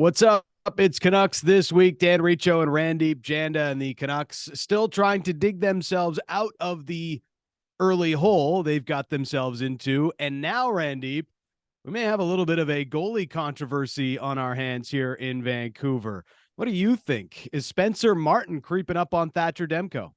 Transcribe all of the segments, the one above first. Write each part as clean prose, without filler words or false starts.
What's up? It's Canucks this week. Dan Riccio and Randip Janda and the Canucks still trying to dig themselves out of the early hole they've got themselves into. And now, Randip, we may have a little bit of a goalie controversy on our hands here in Vancouver. What do you think? Is Spencer Martin creeping up on Thatcher Demko?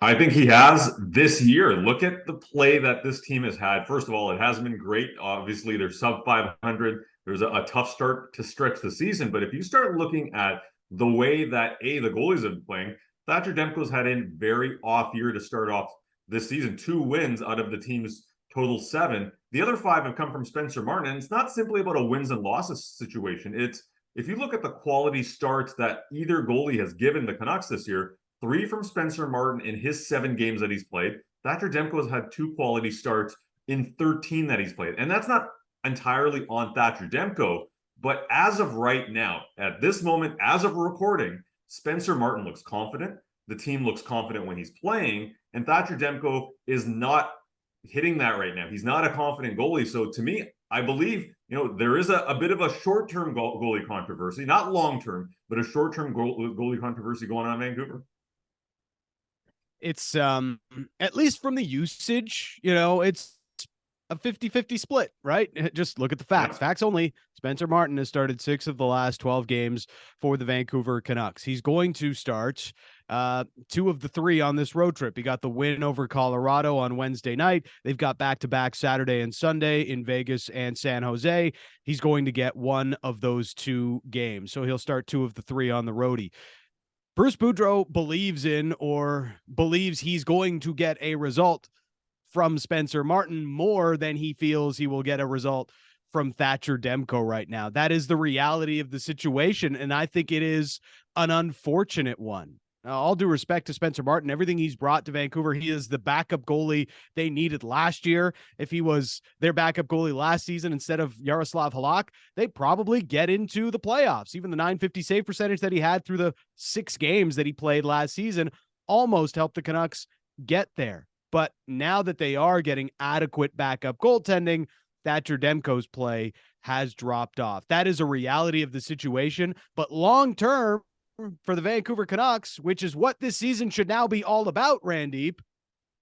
I think he has this year. Look at the play that this team has had. First of all, it hasn't been great. Obviously, they're sub 500. There's a tough start to stretch the season. But if you start looking at the way that the goalies have been playing, Thatcher Demko's had a very off year to start off this season. 2 wins out of the team's total 7. The other 5 have come from Spencer Martin. And it's not simply about a wins and losses situation. It's if you look at the quality starts that either goalie has given the Canucks this year, 3 from Spencer Martin in his 7 games that he's played. Thatcher Demko has had 2 quality starts in 13 that he's played. And that's not entirely on Thatcher Demko, but as of right now, at this moment, as of recording, Spencer Martin looks confident. The team looks confident when he's playing, and Thatcher Demko is not hitting that right now. He's not a confident goalie. So to me, I believe, there is a bit of a short-term goalie controversy, not long-term, but a short-term goalie controversy going on in Vancouver. It's at least from the usage, it's a 50-50 split, right? Just look at the facts. Yeah. Facts only. Spencer Martin has started 6 of the last 12 games for the Vancouver Canucks. He's going to start 2 of the 3 on this road trip. He got the win over Colorado on Wednesday night. They've got back-to-back Saturday and Sunday in Vegas and San Jose. He's going to get 1 of those 2 games. So he'll start 2 of the 3 on the roadie. Bruce Boudreau believes he's going to get a result from Spencer Martin more than he feels he will get a result from Thatcher Demko right now. That is the reality of the situation, and I think it is an unfortunate one. Now, all due respect to Spencer Martin, everything he's brought to Vancouver, he is the backup goalie they needed last year. If he was their backup goalie last season instead of Yaroslav Halak, they'd probably get into the playoffs. Even the .950 save percentage that he had through the 6 games that he played last season almost helped the Canucks get there. But now that they are getting adequate backup goaltending, Thatcher Demko's play has dropped off. That is a reality of the situation. But long-term, for the Vancouver Canucks, which is what this season should now be all about, Randip,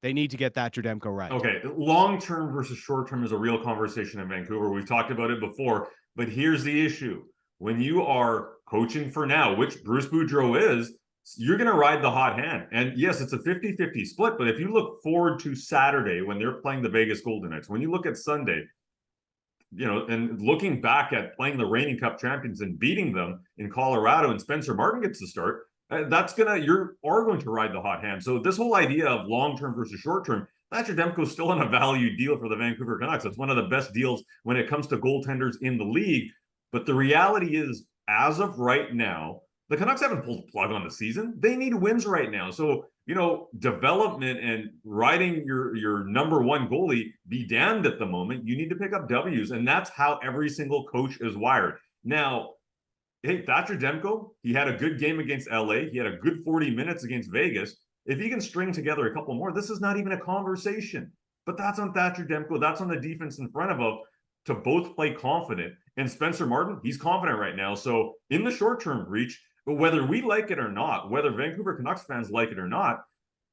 they need to get Thatcher Demko right. Okay, long-term versus short-term is a real conversation in Vancouver. We've talked about it before, but here's the issue. When you are coaching for now, which Bruce Boudreau is, you're going to ride the hot hand. And yes, it's a 50-50 split, but if you look forward to Saturday when they're playing the Vegas Golden Knights, when you look at Sunday, and looking back at playing the reigning Cup champions and beating them in Colorado, and Spencer Martin gets the start, you are going to ride the hot hand. So this whole idea of long-term versus short-term, Thatcher Demko is still on a value deal for the Vancouver Canucks. It's one of the best deals when it comes to goaltenders in the league. But the reality is, as of right now, the Canucks haven't pulled the plug on the season. They need wins right now. So, development and riding your number 1 goalie be damned at the moment. You need to pick up W's, and that's how every single coach is wired. Now, hey, Thatcher Demko, he had a good game against LA. He had a good 40 minutes against Vegas. If he can string together a couple more, this is not even a conversation. But that's on Thatcher Demko. That's on the defense in front of him to both play confident. And Spencer Martin, he's confident right now. So in the short-term reach, but whether we like it or not, whether Vancouver Canucks fans like it or not,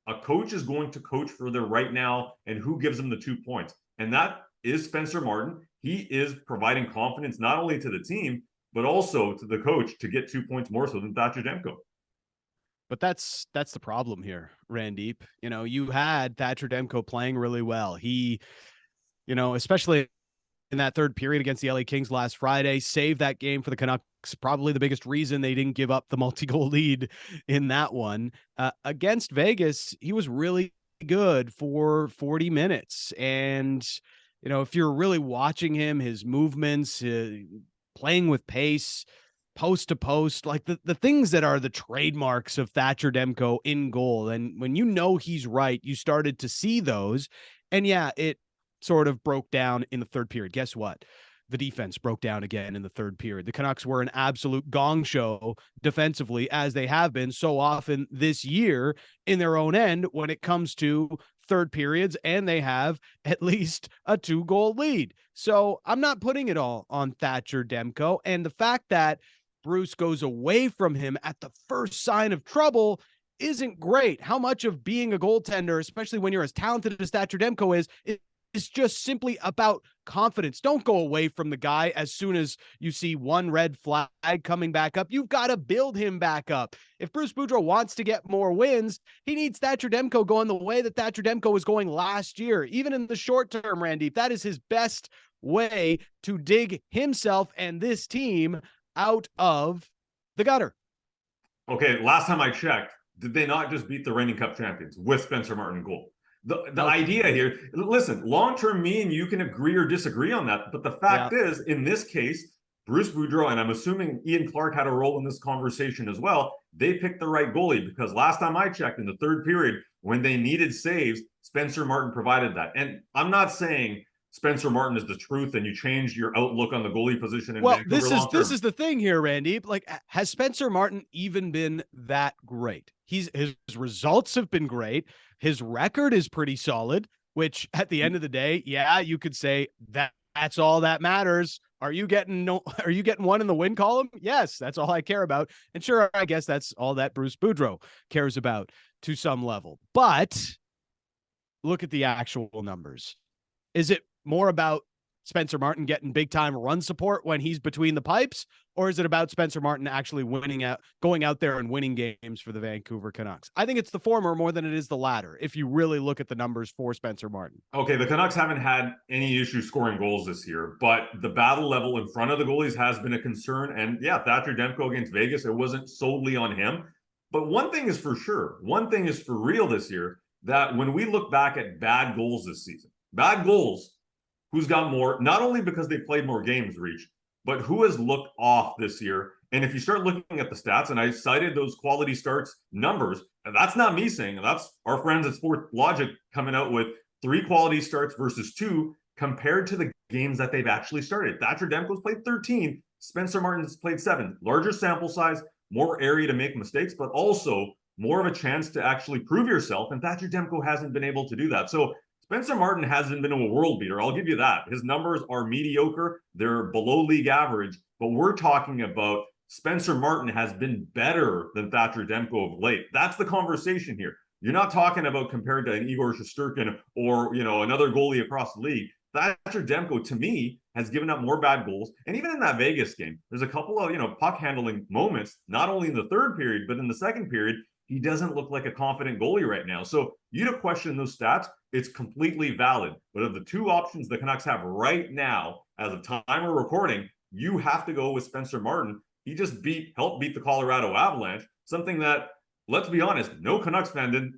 a coach is going to coach for their right now and who gives them the 2 points. And that is Spencer Martin. He is providing confidence not only to the team, but also to the coach to get 2 points more so than Thatcher Demko. But that's the problem here, Randip. You had Thatcher Demko playing really well. He, especially in that third period against the LA Kings last Friday, saved that game for the Canucks. Probably the biggest reason they didn't give up the multi-goal lead in that one. Against Vegas, he was really good for 40 minutes. And, if you're really watching him, his movements, playing with pace, post to post, like the things that are the trademarks of Thatcher Demko in goal. And when he's right, you started to see those. And yeah, it sort of broke down in the third period. Guess what? The defense broke down again in the third period. The Canucks were an absolute gong show defensively, as they have been so often this year in their own end when it comes to third periods, and they have at least a 2-goal lead. So I'm not putting it all on Thatcher Demko. And the fact that Bruce goes away from him at the first sign of trouble isn't great. How much of being a goaltender, especially when you're as talented as Thatcher Demko is just simply about confidence. Don't go away from the guy as soon as you see one red flag coming back up. You've got to build him back up. If Bruce Boudreau wants to get more wins, he needs Thatcher Demko going the way that Thatcher Demko was going last year. Even in the short term, Randip, that is his best way to dig himself and this team out of the gutter. Okay, last time I checked, did they not just beat the reigning cup champions with Spencer Martin goal? The idea here, listen, long-term, me and you can agree or disagree on that. But the fact is, in this case, Bruce Boudreau, and I'm assuming Ian Clark had a role in this conversation as well, they picked the right goalie because last time I checked in the third period, when they needed saves, Spencer Martin provided that. And I'm not saying Spencer Martin is the truth and you change your outlook on the goalie position in Vancouver long-term. This is the thing here, Randy. Like, has Spencer Martin even been that great? His results have been great. His record is pretty solid, which at the end of the day, yeah, you could say that's all that matters. Are you getting one in the win column? Yes, that's all I care about. And sure, I guess that's all that Bruce Boudreau cares about to some level. But look at the actual numbers. Is it more about Spencer Martin getting big time run support when he's between the pipes? Or is it about Spencer Martin actually going out there and winning games for the Vancouver Canucks? I think it's the former more than it is the latter, if you really look at the numbers for Spencer Martin. Okay, the Canucks haven't had any issue scoring goals this year, but the battle level in front of the goalies has been a concern. And yeah, Thatcher Demko against Vegas, it wasn't solely on him. But one thing is for sure, one thing is for real this year, that when we look back at bad goals this season, bad goals, who's got more, not only because they played more games, Reach, but who has looked off this year? And if you start looking at the stats, and I cited those quality starts numbers, and that's not me saying, that's our friends at Sport Logic coming out with 3 quality starts versus 2 compared to the games that they've actually started. Thatcher Demko's played 13, Spencer Martin's played 7. Larger sample size, more area to make mistakes, but also more of a chance to actually prove yourself. And Thatcher Demko hasn't been able to do that. So Spencer Martin hasn't been a world beater. I'll give you that. His numbers are mediocre. They're below league average. But we're talking about Spencer Martin has been better than Thatcher Demko of late. That's the conversation here. You're not talking about compared to an Igor Shesterkin or, another goalie across the league. Thatcher Demko, to me, has given up more bad goals. And even in that Vegas game, there's a couple of, puck handling moments, not only in the third period, but in the second period. He doesn't look like a confident goalie right now. So you to question those stats, it's completely valid. But of the 2 options the Canucks have right now, as of time of recording, you have to go with Spencer Martin. He just helped beat the Colorado Avalanche, something that, let's be honest, no Canucks fan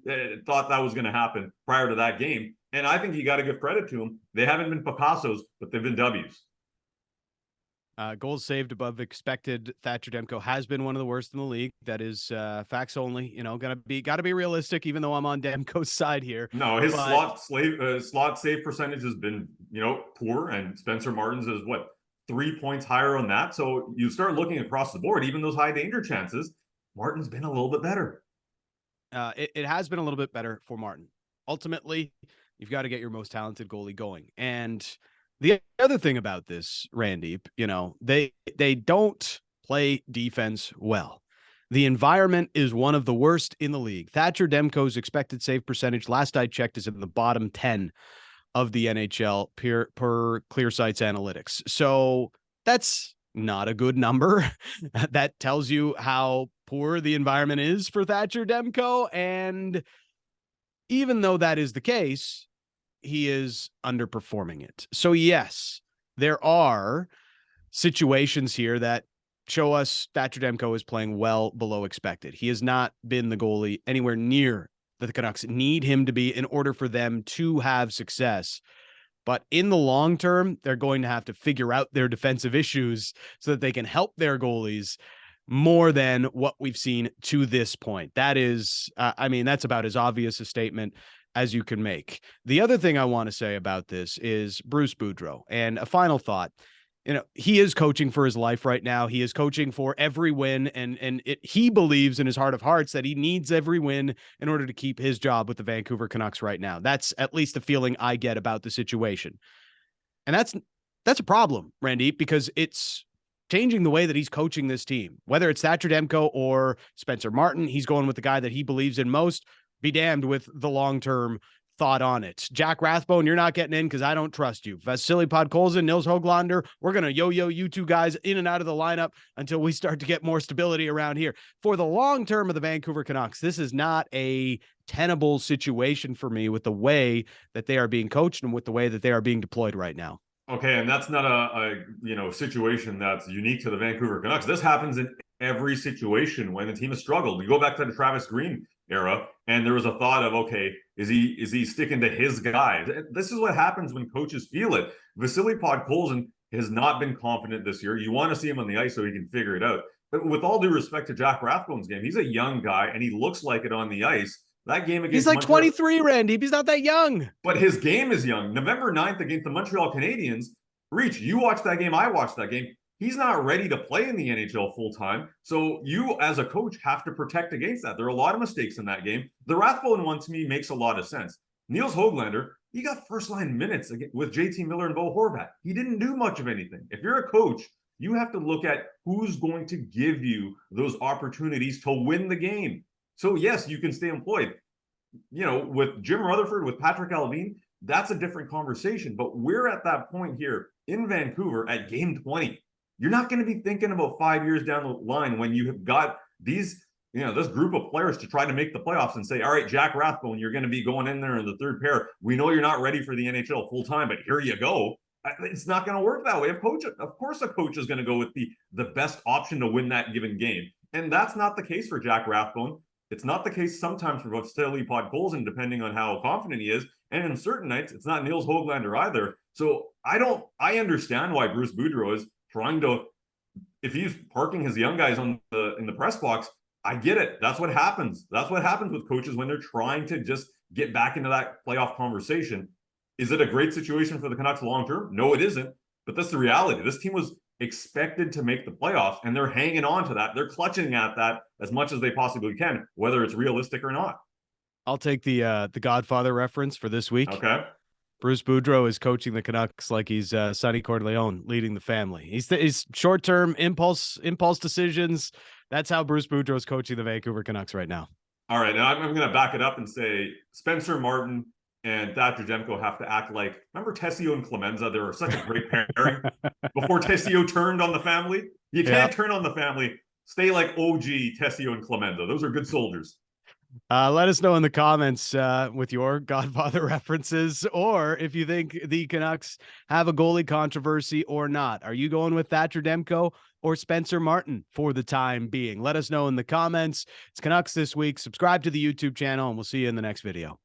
thought that was going to happen prior to that game. And I think you got to give credit to them. They haven't been Picassos, but they've been W's. Goals saved above expected. Thatcher Demko has been one of the worst in the league. That is facts only. Got to be realistic. Even though I'm on Demko's side here. No, his slot save percentage has been poor, and Spencer Martin's is 3 points higher on that. So you start looking across the board, even those high danger chances, Martin's been a little bit better. It has been a little bit better for Martin. Ultimately, you've got to get your most talented goalie going. And the other thing about this, Randip, they don't play defense well. The environment is one of the worst in the league. Thatcher Demko's expected save percentage, last I checked, is in the bottom 10 of the NHL per ClearSight's analytics. So that's not a good number. That tells you how poor the environment is for Thatcher Demko. And even though that is the case, he is underperforming it. So yes, there are situations here that show us Thatcher Demko is playing well below expected. He has not been the goalie anywhere near that the Canucks need him to be in order for them to have success. But in the long term, they're going to have to figure out their defensive issues so that they can help their goalies more than what we've seen to this point. That is, that's about as obvious a statement as you can make. The other thing I want to say about this is Bruce Boudreau, and a final thought. He is coaching for his life right now. He is coaching for every win, and he believes in his heart of hearts that he needs every win in order to keep his job with the Vancouver Canucks right now. That's at least the feeling I get about the situation. And that's a problem, Randy, because it's changing the way that he's coaching this team, whether it's Thatcher Demko or Spencer Martin. He's going with the guy that he believes in most. Be damned with the long-term thought on it. Jack Rathbone, you're not getting in because I don't trust you. Vasily Podkolzin, Nils Höglander, we're going to yo-yo you two guys in and out of the lineup until we start to get more stability around here. For the long term of the Vancouver Canucks, this is not a tenable situation for me with the way that they are being coached and with the way that they are being deployed right now. Okay, and that's not a situation that's unique to the Vancouver Canucks. This happens in every situation when the team has struggled. You go back to the Travis Green era, and there was a thought of, okay, is he sticking to his guys? This is what happens when coaches feel it. Vasily Podkolzin has not been confident this year. You want to see him on the ice so he can figure it out. But with all due respect to Jack Rathbone's game, he's a young guy, and he looks like it on the ice. That game against he's like 23, Randip. He's not that young. But his game is young. November 9th against the Montreal Canadiens. Reach, you watched that game. I watched that game. He's not ready to play in the NHL full time. So you, as a coach, have to protect against that. There are a lot of mistakes in that game. The Rathbone one, to me, makes a lot of sense. Nils Höglander, he got first-line minutes with JT Miller and Bo Horvat. He didn't do much of anything. If you're a coach, you have to look at who's going to give you those opportunities to win the game. So, yes, you can stay employed. With Jim Rutherford, with Patrick Allvin, that's a different conversation. But we're at that point here in Vancouver at game 20. You're not going to be thinking about 5 years down the line when you have got these, this group of players to try to make the playoffs and say, all right, Jack Rathbone, you're going to be going in there in the third pair. We know you're not ready for the NHL full time, but here you go. It's not going to work that way. Of course, a coach is going to go with the best option to win that given game. And that's not the case for Jack Rathbone. It's not the case sometimes for Vasily Podkolzin, depending on how confident he is. And in certain nights, it's not Nils Höglander either. So I understand why Bruce Boudreau is trying to, if he's parking his young guys in the press box, I get it. That's what happens. That's what happens with coaches when they're trying to just get back into that playoff conversation. Is it a great situation for the Canucks long term? No, it isn't. But that's the reality. This team was expected to make the playoffs, and they're hanging on to that. They're clutching at that as much as they possibly can, whether it's realistic or not. I'll take the Godfather reference for this week. Okay. Bruce Boudreau is coaching the Canucks like he's Sonny Corleone leading the family. He's short-term impulse decisions. That's how Bruce Boudreau is coaching the Vancouver Canucks right now. All right, now I'm going to back it up and say Spencer Martin and Thatcher Demko have to act like, remember Tessio and Clemenza? They were such a great pairing before Tessio turned on the family. You can't turn on the family. Stay like OG Tessio and Clemenza. Those are good soldiers. Let us know in the comments with your Godfather references, or if you think the Canucks have a goalie controversy or not. Are you going with Thatcher Demko or Spencer Martin for the time being? Let us know in the comments. It's Canucks This Week. Subscribe to the YouTube channel, and we'll see you in the next video.